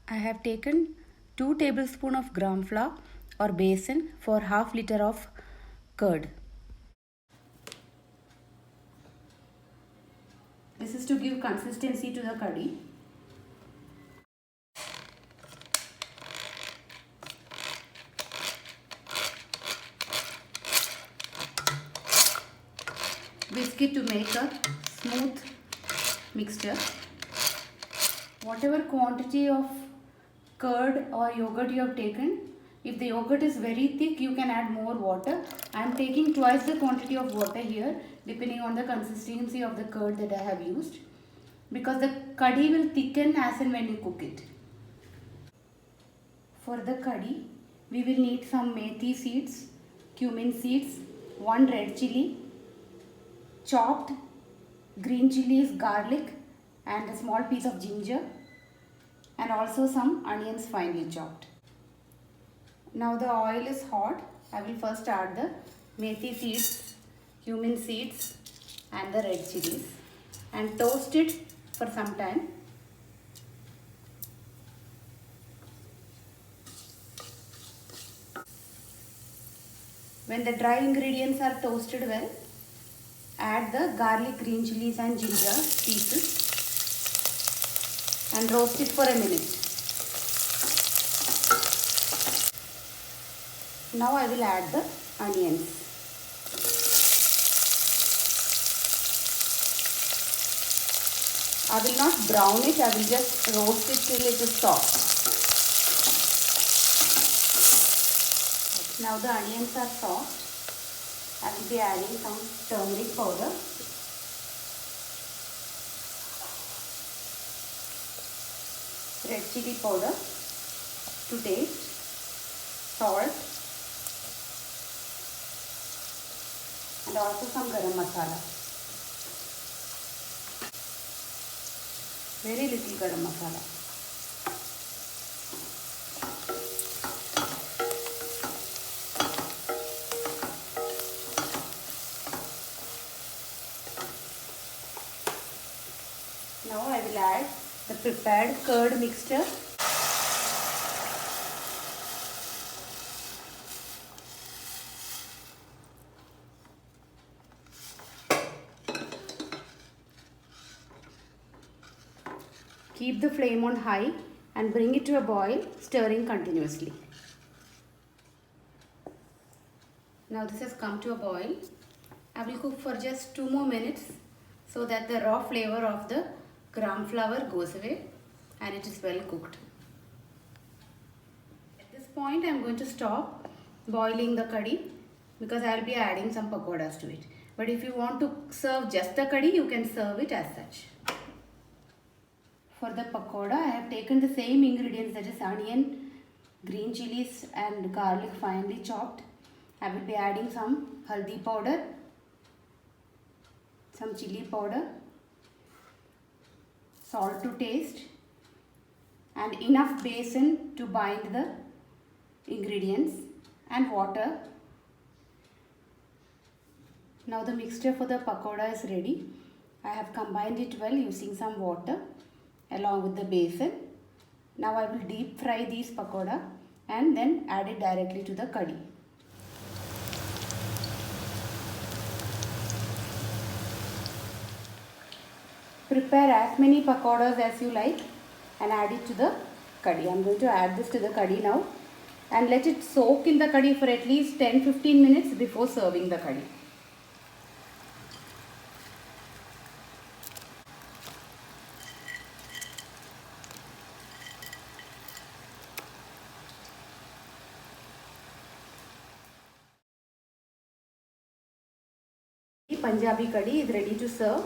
I have taken 2 tablespoons of gram flour or besan for half liter of curd. This is to give consistency to the curry. Whisk it to make a smooth mixture. Whatever quantity of curd or yogurt you have taken, if the yogurt is very thick, you can add more water. I am taking twice the quantity of water here, depending on the consistency of the curd that I have used, because the curry will thicken as and when you cook it. For the curry, we will need some methi seeds, cumin seeds, 1 red chili, chopped green chilies, garlic, and a small piece of ginger, and also some onions finely chopped. Now the oil is hot. I will first add the methi seeds, cumin seeds, and the red chilies and toast it for some time. When the dry ingredients are toasted well, add the garlic, green chilies and ginger pieces and roast it for a minute. Now I will add the onions. I will not brown it, I will just roast it till it is soft. Now the onions are soft. I will be adding some turmeric powder, red chili powder to taste, salt, and also some garam masala. Very little garam masala. Now I will add the prepared curd mixture. Keep the flame on high and bring it to a boil, stirring continuously. Now this has come to a boil. I will cook for just 2 more minutes so that the raw flavor of the gram flour goes away and it is well cooked. At this point I am going to stop boiling the curry because I will be adding some pakoras to it. But if you want to serve just the curry, you can serve it as such. For the pakoda, I have taken the same ingredients, that is onion, green chilies and garlic finely chopped. I will be adding some haldi powder, some chili powder, salt to taste, and enough besan to bind the ingredients, and water. Now the mixture for the pakoda is ready. I have combined it well using some water along with the besan. Now I will deep fry these pakoda and then add it directly to the curry. Prepare as many pakodas as you like and add it to the curry. I am going to add this to the curry now and let it soak in the curry for at least 10-15 minutes before serving the curry. Punjabi curry is ready to serve.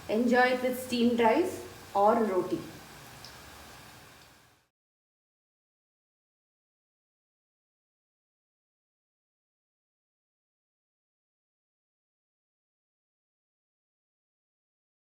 Enjoy it with steamed rice or roti.